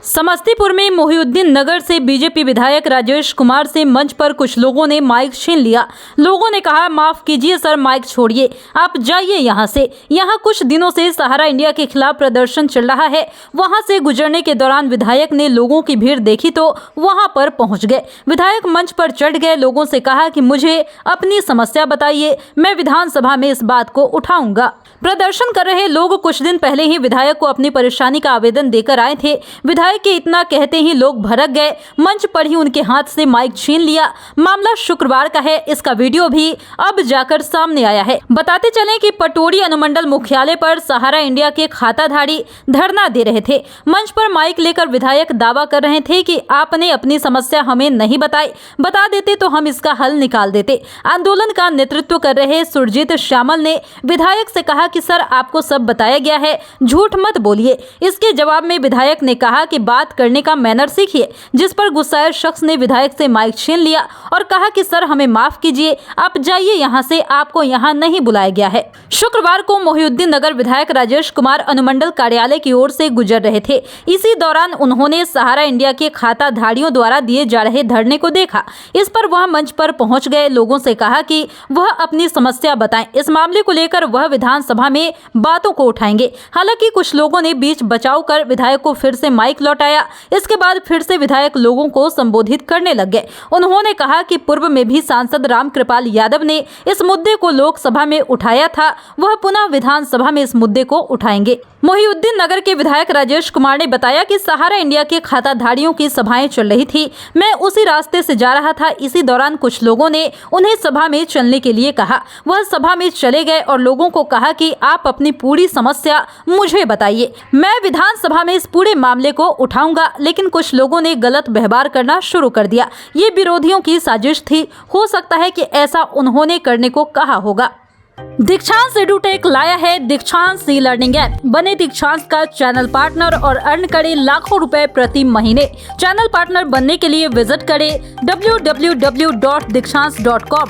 समस्तीपुर में मोहिउद्दीन नगर से बीजेपी विधायक राजेश कुमार से मंच पर कुछ लोगों ने माइक छीन लिया। लोगों ने कहा, माफ कीजिए सर, माइक छोड़िए, आप जाइए यहाँ से। यहाँ कुछ दिनों से सहारा इंडिया के खिलाफ प्रदर्शन चल रहा है। वहाँ से गुजरने के दौरान विधायक ने लोगों की भीड़ देखी तो वहाँ पर पहुँच गए। विधायक मंच पर चढ़ गए, लोगों से कहा कि मुझे अपनी समस्या बताइए, मैं विधानसभा में इस बात को उठाऊंगा। प्रदर्शन कर रहे लोग कुछ दिन पहले ही विधायक को अपनी परेशानी का आवेदन देकर आए थे। विधायक के इतना कहते ही लोग भड़क गए, मंच पर ही उनके हाथ से माइक छीन लिया। मामला शुक्रवार का है, इसका वीडियो भी अब जाकर सामने आया है। बताते चलें कि पटोरी अनुमंडल मुख्यालय पर सहारा इंडिया के खाताधारी धरना दे रहे थे। मंच पर माइक लेकर विधायक दावा कर रहे थे कि आपने अपनी समस्या हमें नहीं बताई, बता देते तो हम इसका हल निकाल देते। आंदोलन का नेतृत्व कर रहे सुरजीत श्यामल ने विधायक से कहा कि सर, आपको सब बताया गया है, झूठ मत बोलिए। इसके जवाब में विधायक ने कहा कि बात करने का मैनर सीखिए, जिस पर गुस्साए शख्स ने विधायक से माइक छीन लिया और कहा कि सर, हमें माफ कीजिए, आप जाइए यहाँ से, आपको यहाँ नहीं बुलाया गया है। शुक्रवार को मोहिउद्दीन नगर विधायक राजेश कुमार अनुमंडल कार्यालय की ओर से गुजर रहे थे। इसी दौरान उन्होंने सहारा इंडिया के खाताधारियों द्वारा दिए जा रहे धरने को देखा। इस पर वह मंच पर पहुंच गए, लोगों से कहा कि वह अपनी समस्या बताएं। इस मामले को लेकर वह विधानसभा में बातों को उठाएंगे। हालांकि कुछ लोगों ने बीच बचाव कर विधायक को फिर से माइक लौटाया। इसके बाद फिर से विधायक लोगों को संबोधित करने लग गए। उन्होंने कहा कि पूर्व में भी सांसद रामकृपाल यादव ने इस मुद्दे को लोकसभा में उठाया था, वह पुनः विधानसभा में इस मुद्दे को उठाएंगे। मोहिउद्दीन नगर के विधायक राजेश कुमार ने बताया कि सहारा इंडिया के खाताधारियों की सभाएं चल रही थी, मैं उसी रास्ते से जा रहा था। इसी दौरान कुछ लोगों ने उन्हें सभा में चलने के लिए कहा। वह सभा में चले गए और लोगों को कहा कि आप अपनी पूरी समस्या मुझे बताइए, मैं विधानसभा में इस पूरे मामले को उठाऊंगा। लेकिन कुछ लोगों ने गलत व्यवहार करना शुरू कर दिया। ये विरोधियों की साजिश थी, हो सकता है कि ऐसा उन्होंने करने को कहा होगा। दीक्षांत एडुटेक लाया है दीक्षांत ई लर्निंग ऐप। बने दीक्षांत का चैनल पार्टनर और अर्न करें लाखों रुपए प्रति महीने। चैनल पार्टनर बनने के लिए विजिट करें www.दीक्षांत.com।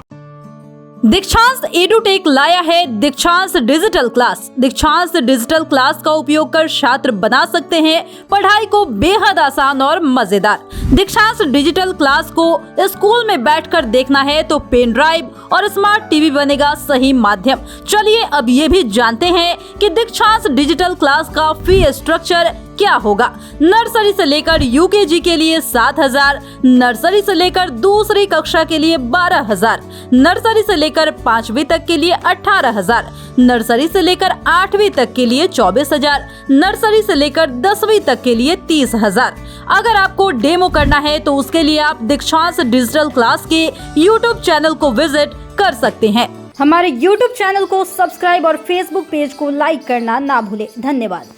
दीक्षांत एडुटेक लाया है दीक्षांत डिजिटल क्लास। दीक्षांत डिजिटल क्लास का उपयोग कर छात्र बना सकते हैं पढ़ाई को बेहद आसान और मजेदार। दीक्षांत डिजिटल क्लास को स्कूल में बैठकर देखना है तो पेन ड्राइव और स्मार्ट टीवी बनेगा सही माध्यम। चलिए अब ये भी जानते हैं कि दीक्षांत डिजिटल क्लास का फी स्ट्रक्चर क्या होगा। नर्सरी से लेकर यूकेजी के लिए 7,000, नर्सरी से लेकर दूसरी कक्षा के लिए 12,000, नर्सरी से लेकर 5वीं तक के लिए 18,000, नर्सरी से लेकर 8वीं तक के लिए 24,000, नर्सरी से लेकर 10वीं तक के लिए 30,000। अगर आपको डेमो करना है तो उसके लिए आप दीक्षांत डिजिटल क्लास के YouTube चैनल को विजिट कर सकते हैं। हमारे YouTube चैनल को सब्सक्राइब और Facebook पेज को लाइक करना ना भूले। धन्यवाद।